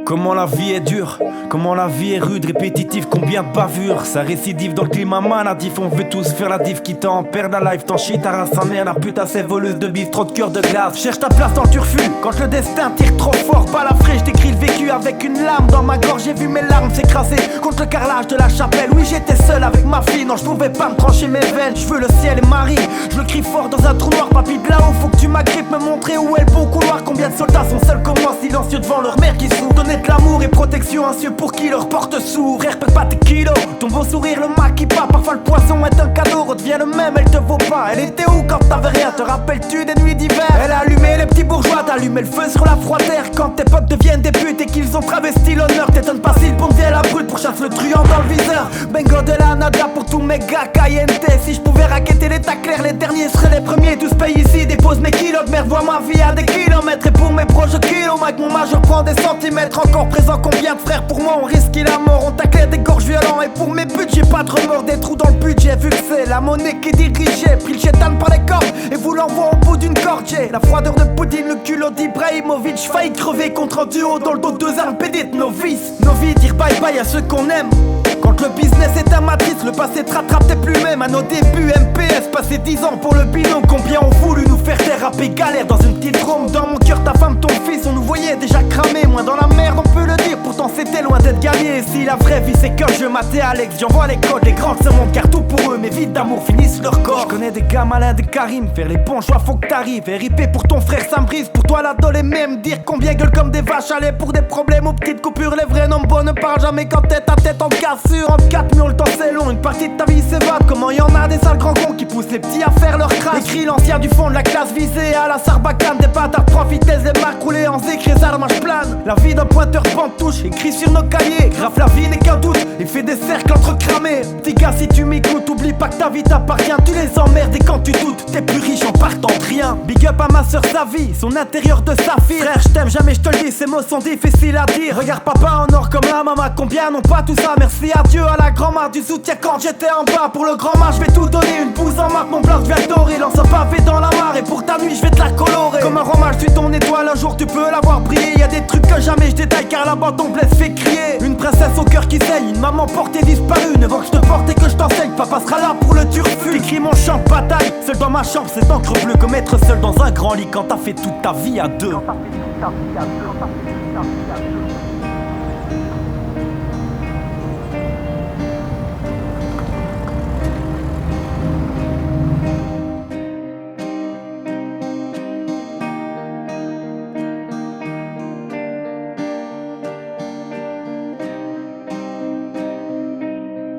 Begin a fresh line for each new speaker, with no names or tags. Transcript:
Comment la vie est dure, comment la vie est rude, répétitive, combien de bavures. Ça récidive dans le climat maladif, on veut tous faire la diff. Qui t'en perd la life, t'en chie ta race sa mère. La putain c'est voleuse de bif, trop de cœur de glace. Cherche ta place dans le turfu, quand le destin tire trop fort. Pas la fraîche, j'écris le vécu avec une lame dans ma gorge. J'ai vu mes larmes s'écraser contre le carrelage de la chapelle. Oui j'étais seul avec ma fille, non je pouvais pas me trancher mes veines. Je veux le ciel et Marie, je le crie fort dans un trou noir. Papy de là-haut, faut que tu m'agrippes, me montrer où est le bon couloir. Combien de soldats sont seuls comme moi, silencieux devant leur mère qui souffre. Donner de l'amour et protection à ceux pour qui leur porte s'ouvre. Frère, perds pas tes kilos, ton beau sourire, le maquille pas. Parfois le poisson est un cadeau, redevient le même, elle te vaut pas. Elle était où quand t'avais rien, te rappelles-tu des nuits d'hiver? Elle a allumé les petits bourgeois, t'allumais le feu sur la froide terre. Quand tes potes deviennent des putes et qu'ils ont travesti l'honneur, t'étonnes pas si le pompier la brûle pour chasser le truand dans le viseur. Bengo de la nada pour tous mes gars caliente. Si je pouvais raqueter l'état clair, les derniers seraient les premiers. Tous payent ici, dépose mes kilos de merde, vois ma vie à des kilomètres. Et pour mes proches kilomètres, mon majeur prend des centimètres. Encore présent, combien de frères pour moi on risque la mort. On taclait des gorges violents et pour mes buts j'ai pas de remords. Des trous dans le budget vu que c'est la monnaie qui dirige. J'ai pris le chétan par les cordes et vous l'envoie au bout d'une corde. J'ai la froideur de Poutine, le culot d'Ibrahimovic. J'faillis crever contre un duo dans le dos de deux armes pédites. Nos vices, nos vies, dire bye bye à ceux qu'on aime. Quand le business est un matrice, le passé te rattrape, t'es plus même. À nos débuts, MPS, passé 10 ans pour le binôme. Combien ont voulu nous faire taire, rapper galère dans une petite Rome. Dans mon cœur, ta femme, ton fils, on nous voyait déjà cramer. Moins dans la merde, on peut le dire, pourtant c'était loin d'être gagné. Et si la vraie vie c'est que je matais Alex, j'envoie les codes, les grands se montrent car tout pour eux. Mes vides d'amour finissent leur corps. Je connais des gars malins, des Karim, faire les bons choix faut que t'arrives. RIP pour ton frère, ça me brise, pour toi la dole et même dire combien gueule comme des vaches. Aller pour des problèmes aux petites coupures, les vrais noms beaux ne parlent jamais quand tête à tête en cassure. Entre 4 murs, le temps c'est long, une partie de ta vie s'évade. Comment y en a des sales grands cons qui poussent les petits à faire leur crasse. Écrit l'ancien du fond de la classe visée à la Sarbacane. Des bâtards 3 vitesses, des marques roulées en zéc, les armes je plane. La vie d'un pointeur touche, écrit sur nos cahiers. Grave la vie n'est qu'un doute, et fait des cercles entre cramés. Petit gars si tu m'écoutes, oublie pas que ta vie t'appartient. Tu les emmerdes et quand tu doutes, t'es plus riche en partant de rien. Big up à ma soeur sa vie, son intérieur de saphir. Frère je t'aime jamais je te le dis, ces mots sont difficiles à dire. Regarde papa en or comme la maman, combien n'ont pas tout ça. Merci à Dieu, à la grand-mère du soutien quand j'étais en bas. Pour le grand mât je vais tout donner, une bouse en marque, mon blanc je vais le dorer. Lance un pavé dans la mare et pour ta nuit je vais te la colorer. Comme un roman je suis ton étoile, un jour tu peux l'avoir brillé. Y'a des trucs que jamais je détaille car là-bas ton blesse fait crier. Une princesse au cœur qui saigne, une maman portée disparue. Ne vois que je te porte et que je t'enseigne, papa sera là pour le turfu. Écris mon champ de bataille, seul dans ma chambre c'est encre bleue. Comme être seul dans un grand lit quand t'as fait toute ta vie à deux.